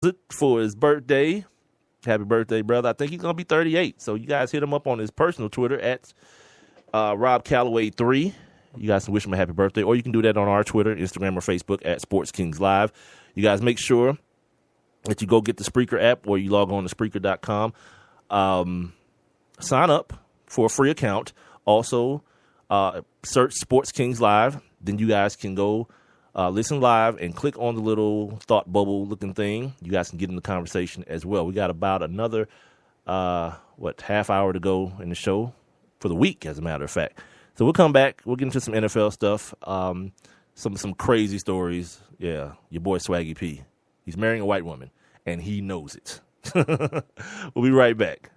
it for his birthday. Happy birthday, brother. I think he's going to be 38. So you guys hit him up on his personal Twitter at Rob Calloway 3. You guys can wish him a happy birthday, or you can do that on our Twitter, Instagram, or Facebook at Sports Kings Live. You guys make sure that you go get the Spreaker app, or you log on to Spreaker.com. Sign up for a free account. Also, search Sports Kings Live. Then you guys can go listen live and click on the little thought bubble looking thing. You guys can get in the conversation as well. We got about another, half hour to go in the show for the week, as a matter of fact. So we'll come back. We'll get into some NFL stuff, some crazy stories. Yeah, your boy Swaggy P. He's marrying a white woman, and he knows it. We'll be right back.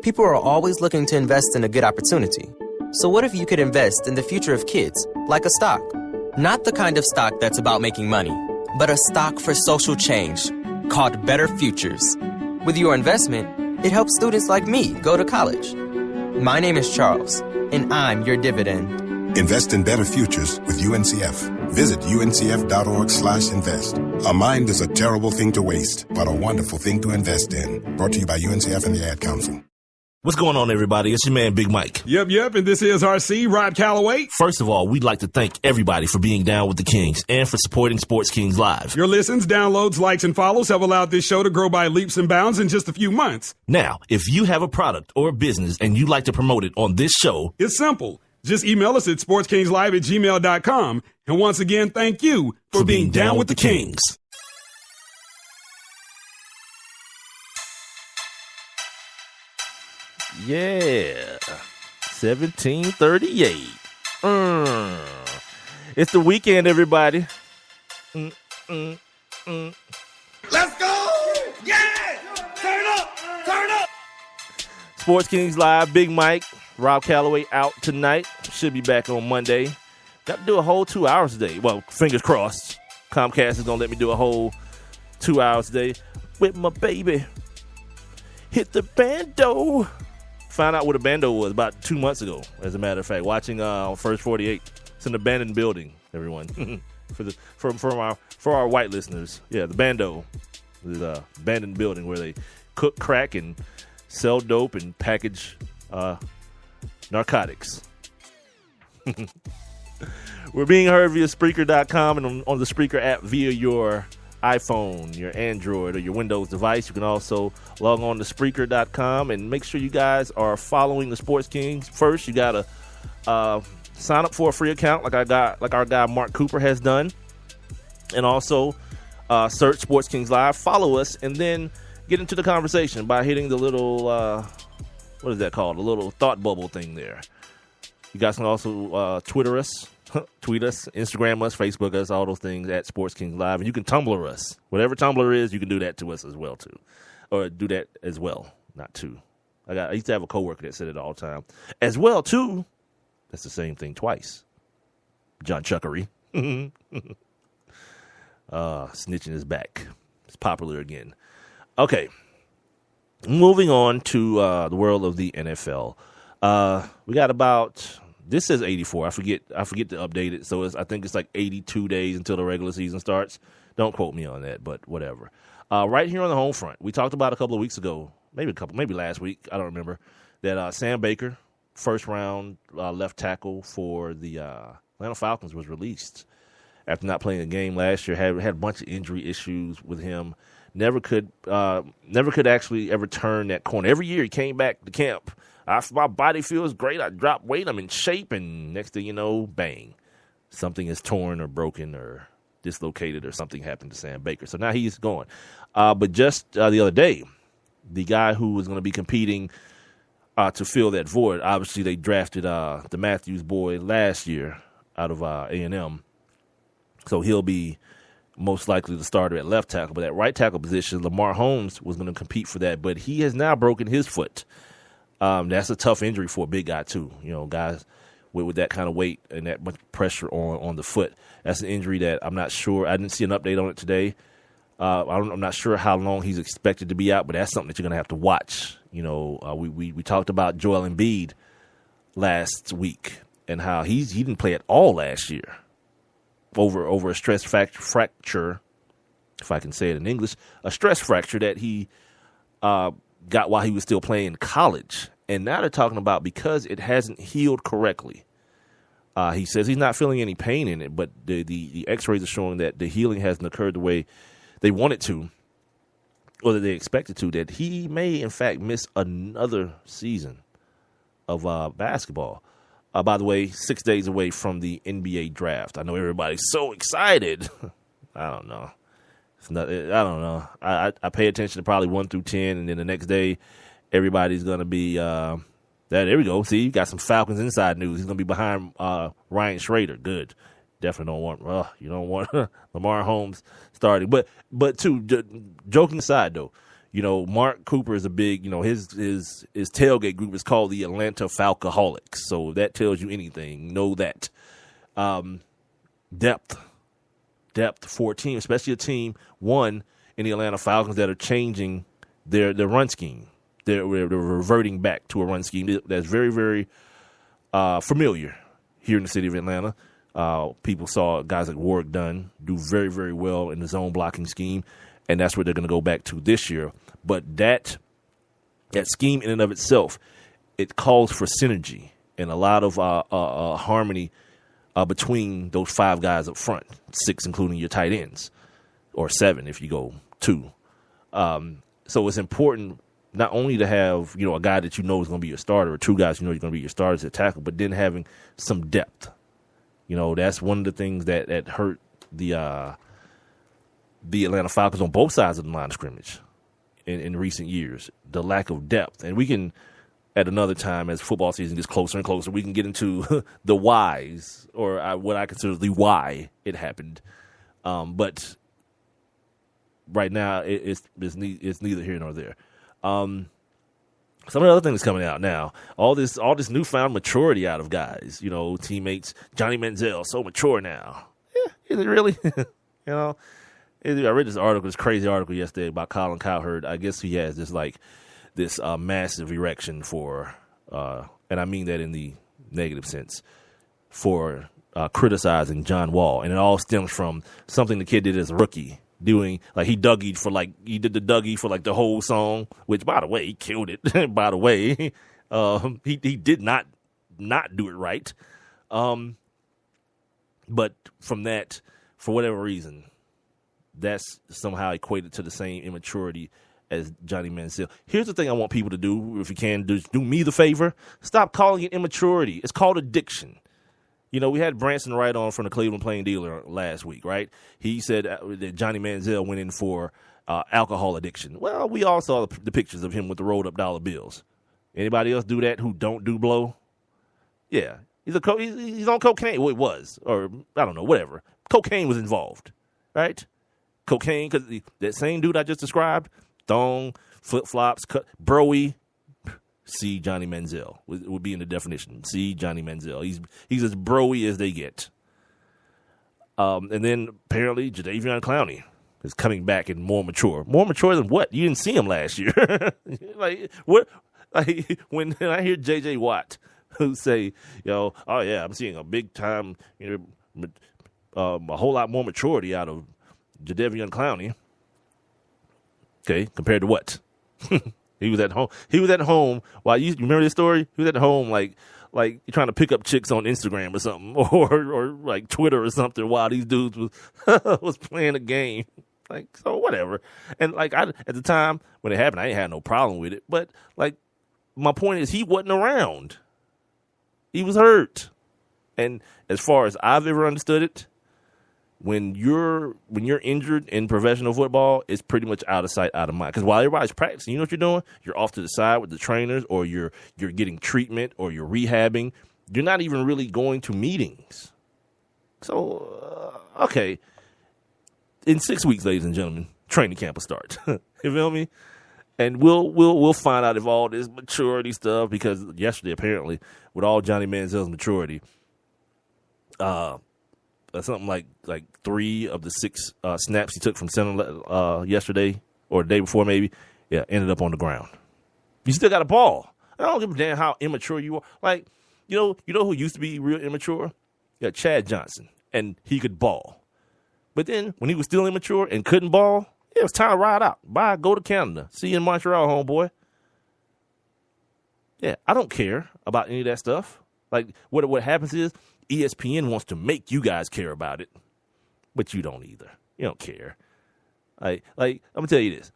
People are always looking to invest in a good opportunity. So what if you could invest in the future of kids, like a stock? Not the kind of stock that's about making money, but a stock for social change called Better Futures. With your investment, it helps students like me go to college. My name is Charles, and I'm your dividend. Invest in better futures with UNCF. Visit uncf.org/invest. A mind is a terrible thing to waste, but a wonderful thing to invest in. Brought to you by UNCF and the Ad Council. What's going on, everybody? It's your man, Big Mike. Yep, and this is RC, Rob Calloway. First of all, we'd like to thank everybody for being down with the Kings and for supporting Sports Kings Live. Your listens, downloads, likes, and follows have allowed this show to grow by leaps and bounds in just a few months. Now, if you have a product or a business and you'd like to promote it on this show, it's simple. Just email us at sportskingslive@gmail.com. And once again, thank you for being down with the Kings. Yeah, 1738. It's the weekend, everybody. Let's go! Yeah! Turn up! Sports Kings Live, Big Mike, Rob Calloway out tonight. Should be back on Monday. Got to do a whole 2 hours today. Well, fingers crossed. Comcast is going to let me do a whole 2 hours today with my baby. Hit the bando. Found out what a bando was about 2 months ago, as a matter of fact, watching First 48. It's an abandoned building, everyone. for our white listeners. Yeah, the bando is an abandoned building where they cook crack and sell dope and package narcotics. We're being heard via Spreaker.com and on the Spreaker app via your iPhone, your Android, or your Windows device. You can also log on to Spreaker.com and make sure you guys are following the Sports Kings. First, you gotta sign up for a free account, like our guy Mark Cooper has done, and also search Sports Kings Live, follow us, and then get into the conversation by hitting the little what is that called? The little thought bubble thing there. You guys can also Twitter us. Tweet us, Instagram us, Facebook us, all those things at Sports Kings Live. And you can Tumblr us. Whatever Tumblr is, you can do that to us as well, too. Or do that as well, not to. I used to have a coworker that said it all the time. As well, too. That's the same thing twice. John Chuckery. Snitching is back. It's popular again. Okay. Moving on to the world of the NFL. We got about... This says 84. I forget to update it. So I think it's like 82 days until the regular season starts. Don't quote me on that, but whatever. Right here on the home front, we talked about a couple of weeks ago, maybe last week, I don't remember, that Sam Baker, first round left tackle for the Atlanta Falcons, was released after not playing a game last year. Had a bunch of injury issues with him. Never could actually ever turn that corner. Every year he came back to camp. My body feels great. I dropped weight. I'm in shape. And next thing you know, bang. Something is torn or broken or dislocated or something happened to Sam Baker. So now he's gone. But just the other day, the guy who was going to be competing to fill that void, obviously they drafted the Matthews boy last year out of A&M. So he'll be most likely the starter at left tackle. But at right tackle position, Lamar Holmes was going to compete for that. But he has now broken his foot. That's a tough injury for a big guy, too. You know, guys with that kind of weight and that much pressure on the foot. That's an injury that I'm not sure. I didn't see an update on it today. I'm not sure how long he's expected to be out, but that's something that you're going to have to watch. You know, we talked about Joel Embiid last week and how he didn't play at all last year over a stress fracture if I can say it in English, a stress fracture that he got while he was still playing in college. And now they're talking about because it hasn't healed correctly. He says he's not feeling any pain in it, but the x-rays are showing that the healing hasn't occurred the way they want it to, or that they expect it to, that he may, in fact, miss another season of basketball. By the way, 6 days away from the NBA draft. I know everybody's so excited. I don't know. I don't know. I pay attention to probably 1 through 10, and then the next day, everybody's going to be there we go. See, you got some Falcons inside news. He's going to be behind Ryan Schrader. Good. Definitely don't want Lamar Holmes starting. But too, joking aside though, Mark Cooper is a big, his tailgate group is called the Atlanta Falcoholics. So if that tells you anything, know that. Depth for a team, especially a team, one, in the Atlanta Falcons that are changing their run scheme. They're reverting back to a run scheme that's very, very familiar here in the city of Atlanta. People saw guys like Warwick Dunn do very, very well in the zone blocking scheme, and that's what they're going to go back to this year. But that scheme in and of itself, it calls for synergy and a lot of harmony between those 5 guys up front, 6 including your tight ends, or 7 if you go 2. So it's important not only to have, a guy that is going to be your starter, or 2 guys you're going to be your starters at tackle, but then having some depth. That's one of the things that hurt the Atlanta Falcons on both sides of the line of scrimmage in recent years, the lack of depth. And we can, at another time, as football season gets closer and closer, we can get into the whys, or what I consider the why it happened. But right now, it's neither here nor there. Some of the other things coming out now, all this newfound maturity out of guys, teammates. Johnny Manziel, so mature now. Yeah, is it really? I read this crazy article yesterday about Colin Cowherd. I guess he has this massive erection for, and I mean that in the negative sense, for criticizing John Wall, and it all stems from something the kid did as a rookie. Doing he did the Dougie for the whole song, which by the way he killed it. By the way, he did not do it right. But from that, for whatever reason, that's somehow equated to the same immaturity as Johnny Manziel. Here's the thing I want people to do, if you can, do me the favor, stop calling it immaturity. It's called addiction. We had Branson Wright on from the Cleveland Plain Dealer last week, right? He said that Johnny Manziel went in for alcohol addiction. Well, we all saw the pictures of him with the rolled up dollar bills. Anybody else do that who don't do blow? Yeah. He's on cocaine. Well, it was. Or, I don't know, whatever. Cocaine was involved, right? Cocaine, because that same dude I just described, thong, flip-flops, broy, see Johnny Manziel would be in the definition. See Johnny Manziel. He's as broy as they get. And then apparently Jadeveon Clowney is coming back and more mature. More mature than what? You didn't see him last year. What? When I hear J.J. Watt who say, oh yeah, I'm seeing a big time, a whole lot more maturity out of Jadeveon Clowney. Okay, compared to what? He was at home. While you remember this story? He was at home like trying to pick up chicks on Instagram or something, or like Twitter or something, while these dudes was playing a game. So whatever. And at the time when it happened, I ain't had no problem with it. But my point is, he wasn't around. He was hurt. And as far as I've ever understood it, when you're injured in professional football, it's pretty much out of sight, out of mind. Because while everybody's practicing, you know what you're doing? You're off to the side with the trainers, or you're getting treatment, or you're rehabbing. You're not even really going to meetings. So, okay. In 6 weeks, ladies and gentlemen, training camp will start. You feel me? And we'll find out if all this maturity stuff, because yesterday apparently with all Johnny Manziel's maturity, something like 3 of the 6 snaps he took from center yesterday or the day before maybe, ended up on the ground. You still got a ball. I don't give a damn how immature you are. You know who used to be real immature? Yeah, Chad Johnson, and he could ball. But then when he was still immature and couldn't ball, it was time to ride out. Bye, go to Canada. See you in Montreal, homeboy. Yeah, I don't care about any of that stuff. Like, what happens is ESPN wants to make you guys care about it, but you don't either. You don't care. Like I'm going to tell you this.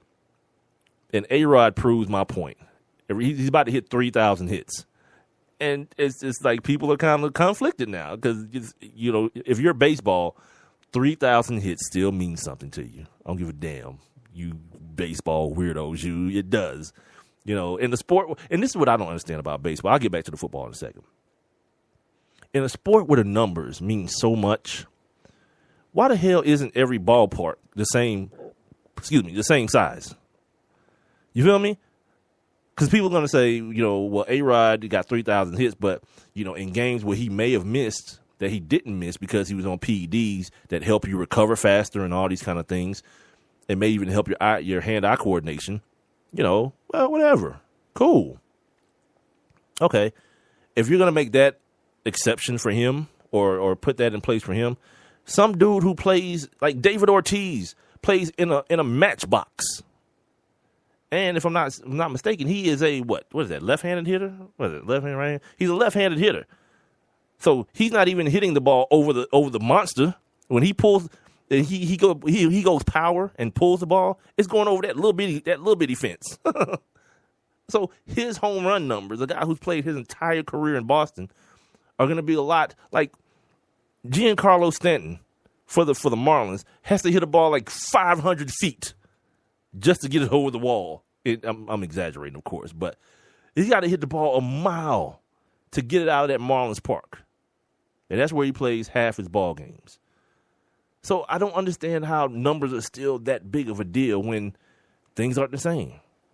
And A-Rod proves my point. He's about to hit 3,000 hits. And it's just like people are kind of conflicted now because, you know, if you're baseball, 3,000 hits still means something to you. I don't give a damn, you baseball weirdos. It does. You know, in the sport, and this is what I don't understand about baseball. I'll get back to the football in a second. In a sport where the numbers mean so much, why the hell isn't every ballpark the same size? You feel me? Because people are going to say, you know, well, A-Rod got 3,000 hits, but, you know, in games where he may have missed, that he didn't miss because he was on PEDs that help you recover faster and all these kind of things. It may even help your hand-eye coordination. You know, well, whatever. Cool. Okay. If you're going to make that exception for him or put that in place for him, some dude who plays, like David Ortiz, plays in a matchbox. And if I'm not mistaken, he is a, what is that, left-handed hitter? What is it, left-handed, right? He's a left-handed hitter. So he's not even hitting the ball over the monster. When he pulls, he goes power and pulls the ball, it's going over that little bitty fence. So his home run numbers, a guy who's played his entire career in Boston, are going to be a lot like Giancarlo Stanton for the Marlins has to hit a ball like 500 feet just to get it over the wall. I'm exaggerating, of course, but he's got to hit the ball a mile to get it out of that Marlins park. And that's where he plays half his ball games. So I don't understand how numbers are still that big of a deal when things aren't the same.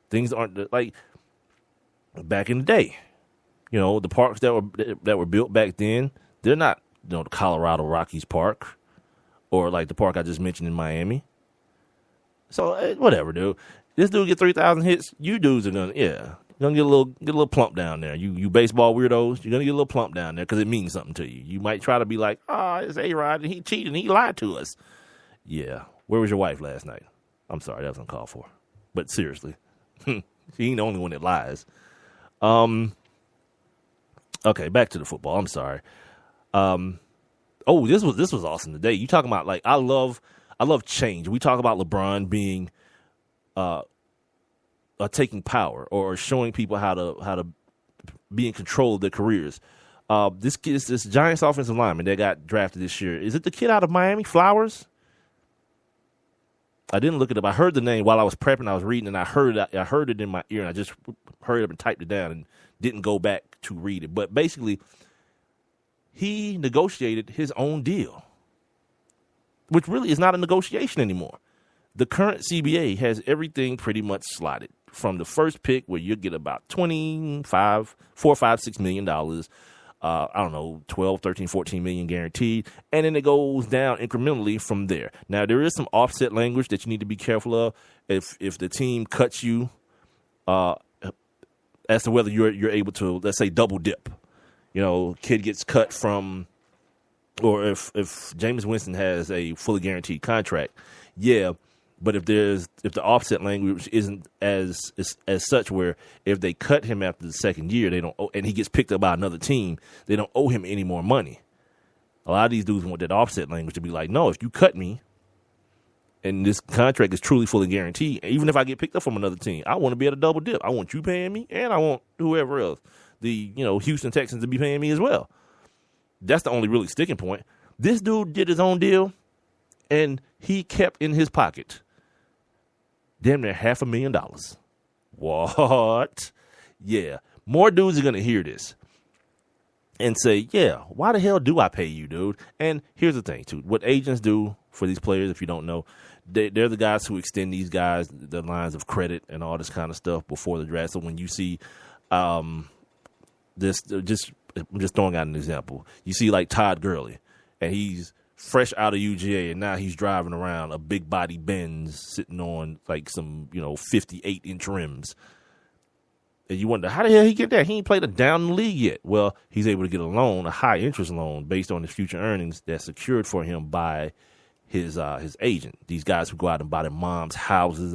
Things aren't like back in the day. You know, the parks that were built back then, they're not, you know, the Colorado Rockies Park or like the park I just mentioned in Miami. So whatever, dude. This dude get 3,000 hits. You dudes are gonna get a little plump down there. You baseball weirdos, you're gonna get a little plump down there because it means something to you. You might try to be like, it's A-Rod and he cheated and he lied to us. Yeah. Where was your wife last night? I'm sorry, that was uncalled for. But seriously, she ain't the only one that lies. Okay, back to the football. I'm sorry. This was awesome today. You talking about like I love change. We talk about LeBron being taking power or showing people how to be in control of their careers. This Giants offensive lineman that got drafted this year, is it the kid out of Miami, Flowers? I didn't look it up. I heard the name while I was prepping. I was reading, and I heard it in my ear, and I just hurried up and typed it down and didn't go back to read it. But basically, he negotiated his own deal, which really is not a negotiation anymore. The current CBA has everything pretty much slotted from the first pick where you get about $4, $5, $6 million. I don't know, 12, 13, 14 million guaranteed. And then it goes down incrementally from there. Now, there is some offset language that you need to be careful of. If the team cuts you as to whether you're able to, let's say, double dip. You know, kid gets cut from, or if Jameis Winston has a fully guaranteed contract, yeah. But if the offset language isn't as such where if they cut him after the second year, they don't owe, and he gets picked up by another team, they don't owe him any more money. A lot of these dudes want that offset language to be like, no, if you cut me and this contract is truly fully guaranteed, even if I get picked up from another team, I want to be able to double dip. I want you paying me, and I want whoever else, the Houston Texans, to be paying me as well. That's the only really sticking point. This dude did his own deal, and he kept in his pocket damn near $500,000. What? Yeah. More dudes are going to hear this and say, yeah, why the hell do I pay you, dude? And here's the thing, too. What agents do for these players, if you don't know, they're the guys who extend these guys the lines of credit and all this kind of stuff before the draft. So when you see I'm just throwing out an example. You see like Todd Gurley, and he's fresh out of UGA, and now he's driving around a big body Benz sitting on like some 58-inch rims. And you wonder, how the hell he get that? He ain't played a down in the league yet. Well, he's able to get a loan, a high interest loan, based on his future earnings that's secured for him by his agent. These guys who go out and buy their mom's houses